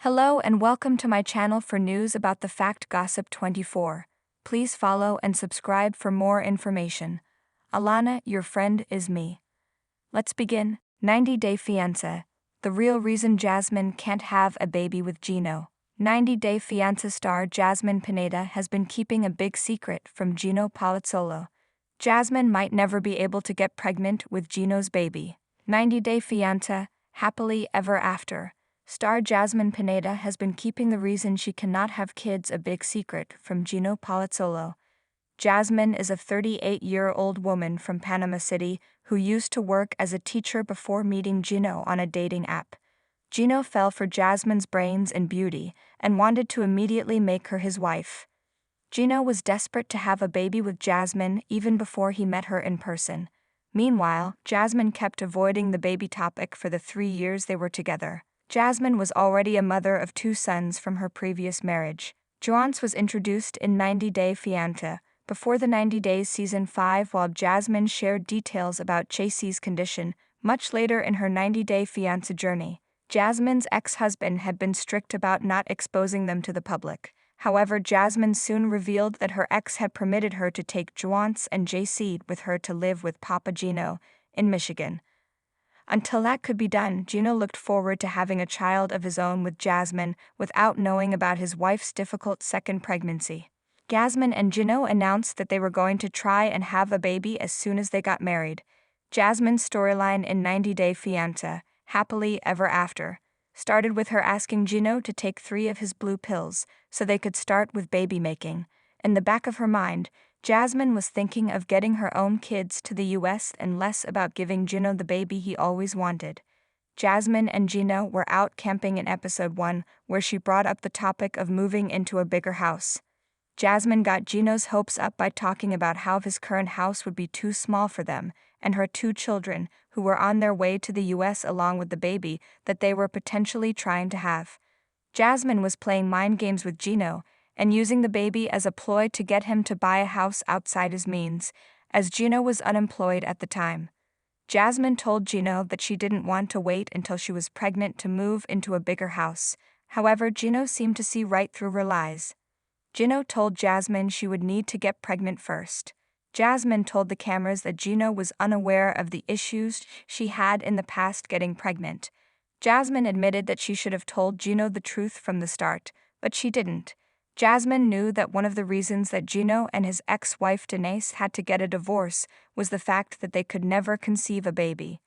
Hello and welcome to my channel for news about the Fact Gossip 24. Please follow and subscribe for more information. Alana, your friend, is me. Let's begin. 90-Day Fiancé. The real reason Jasmine can't have a baby with Gino. 90-Day Fiancé star Jasmine Pineda has been keeping a big secret from Gino Palazzolo. Jasmine might never be able to get pregnant with Gino's baby. 90-Day Fiancé, happily ever after. Star Jasmine Pineda has been keeping the reason she cannot have kids a big secret from Gino Palazzolo. Jasmine is a 38-year-old woman from Panama City who used to work as a teacher before meeting Gino on a dating app. Gino fell for Jasmine's brains and beauty and wanted to immediately make her his wife. Gino was desperate to have a baby with Jasmine even before he met her in person. Meanwhile, Jasmine kept avoiding the baby topic for the 3 years they were together. Jasmine was already a mother of 2 sons from her previous marriage. Fiance was introduced in 90-Day Fiancé before the 90 Days Season 5, while Jasmine shared details about Chasey's condition much later in her 90-Day Fiancé journey. Jasmine's ex-husband had been strict about not exposing them to the public. However, Jasmine soon revealed that her ex had permitted her to take Fiance and Chasey with her to live with Papa Gino in Michigan. Until that could be done, Gino looked forward to having a child of his own with Jasmine without knowing about his wife's difficult second pregnancy. Jasmine and Gino announced that they were going to try and have a baby as soon as they got married. Jasmine's storyline in 90-Day Fiancé, happily ever after, started with her asking Gino to take 3 of his blue pills so they could start with baby making. In the back of her mind, Jasmine was thinking of getting her own kids to the US and less about giving Gino the baby he always wanted. Jasmine and Gino were out camping in episode 1, where she brought up the topic of moving into a bigger house. Jasmine got Gino's hopes up by talking about how his current house would be too small for them and her 2 children, who were on their way to the US along with the baby that they were potentially trying to have. Jasmine was playing mind games with Gino and using the baby as a ploy to get him to buy a house outside his means, as Gino was unemployed at the time. Jasmine told Gino that she didn't want to wait until she was pregnant to move into a bigger house. However, Gino seemed to see right through her lies. Gino told Jasmine she would need to get pregnant first. Jasmine told the cameras that Gino was unaware of the issues she had in the past getting pregnant. Jasmine admitted that she should have told Gino the truth from the start, but she didn't. Jasmine knew that one of the reasons that Gino and his ex-wife Denise had to get a divorce was the fact that they could never conceive a baby.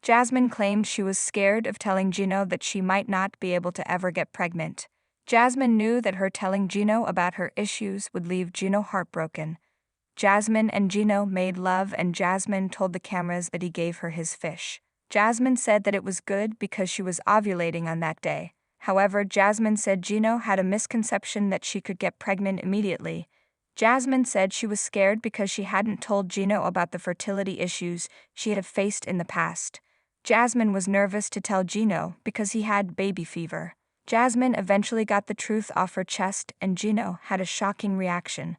Jasmine claimed she was scared of telling Gino that she might not be able to ever get pregnant. Jasmine knew that her telling Gino about her issues would leave Gino heartbroken. Jasmine and Gino made love and Jasmine told the cameras that he gave her his fish. Jasmine said that it was good because she was ovulating on that day. However, Jasmine said Gino had a misconception that she could get pregnant immediately. Jasmine said she was scared because she hadn't told Gino about the fertility issues she had faced in the past. Jasmine was nervous to tell Gino because he had baby fever. Jasmine eventually got the truth off her chest and Gino had a shocking reaction.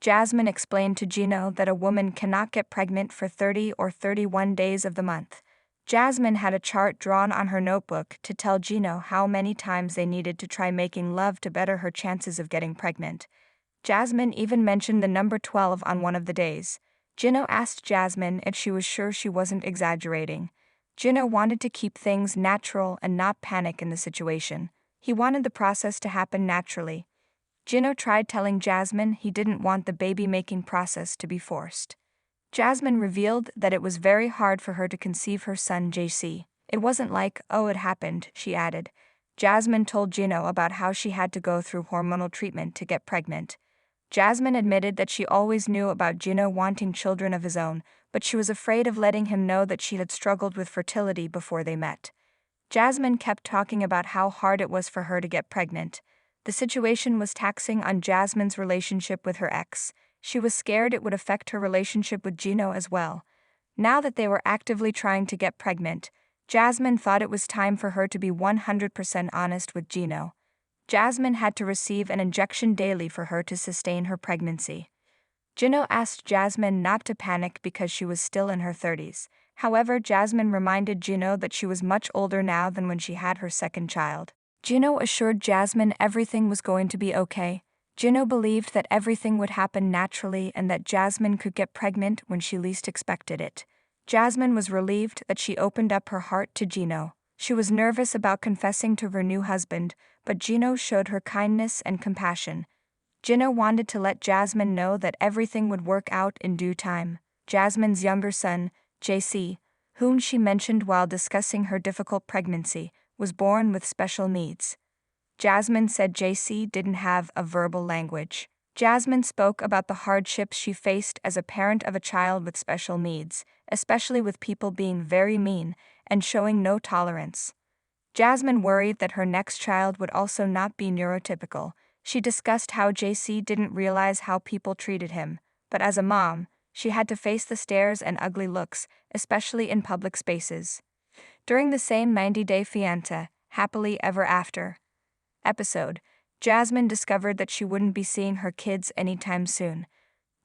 Jasmine explained to Gino that a woman cannot get pregnant for 30 or 31 days of the month. Jasmine had a chart drawn on her notebook to tell Gino how many times they needed to try making love to better her chances of getting pregnant. Jasmine even mentioned the number 12 on one of the days. Gino asked Jasmine if she was sure she wasn't exaggerating. Gino wanted to keep things natural and not panic in the situation. He wanted the process to happen naturally. Gino tried telling Jasmine he didn't want the baby-making process to be forced. Jasmine revealed that it was very hard for her to conceive her son Chasey. It wasn't like, oh, it happened, she added. Jasmine told Gino about how she had to go through hormonal treatment to get pregnant. Jasmine admitted that she always knew about Gino wanting children of his own, but she was afraid of letting him know that she had struggled with fertility before they met. Jasmine kept talking about how hard it was for her to get pregnant. The situation was taxing on Jasmine's relationship with her ex. She was scared it would affect her relationship with Gino as well. Now that they were actively trying to get pregnant, Jasmine thought it was time for her to be 100% honest with Gino. Jasmine had to receive an injection daily for her to sustain her pregnancy. Gino asked Jasmine not to panic because she was still in her 30s. However, Jasmine reminded Gino that she was much older now than when she had her second child. Gino assured Jasmine everything was going to be okay. Gino believed that everything would happen naturally and that Jasmine could get pregnant when she least expected it. Jasmine was relieved that she opened up her heart to Gino. She was nervous about confessing to her new husband, but Gino showed her kindness and compassion. Gino wanted to let Jasmine know that everything would work out in due time. Jasmine's younger son, JC, whom she mentioned while discussing her difficult pregnancy, was born with special needs. Jasmine said JC didn't have a verbal language. Jasmine spoke about the hardships she faced as a parent of a child with special needs, especially with people being very mean and showing no tolerance. Jasmine worried that her next child would also not be neurotypical. She discussed how JC didn't realize how people treated him, but as a mom, she had to face the stares and ugly looks, especially in public spaces. During the same 90-day Fiancé, happily ever after episode, Jasmine discovered that she wouldn't be seeing her kids anytime soon.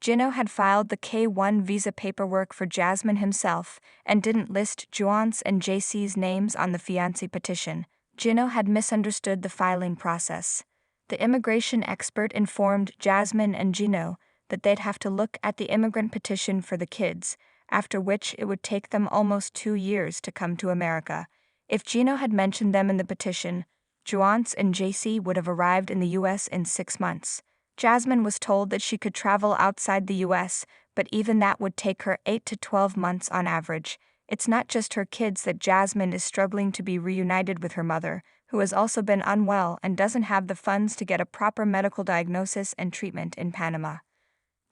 Gino had filed the K-1 visa paperwork for Jasmine himself and didn't list Juan's and JC's names on the Fiancé petition. Gino had misunderstood the filing process. The immigration expert informed Jasmine and Gino that they'd have to look at the immigrant petition for the kids, after which it would take them almost 2 years to come to America. If Gino had mentioned them in the petition, Juan's and JC would have arrived in the US in 6 months. Jasmine was told that she could travel outside the US, but even that would take her 8 to 12 months on average. It's not just her kids that Jasmine is struggling to be reunited with her mother, who has also been unwell and doesn't have the funds to get a proper medical diagnosis and treatment in Panama.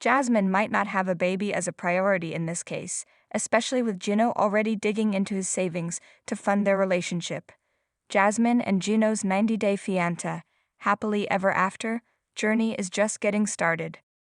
Jasmine might not have a baby as a priority in this case, especially with Gino already digging into his savings to fund their relationship. Jasmine and Gino's 90-day fiancé, happily ever after, journey is just getting started.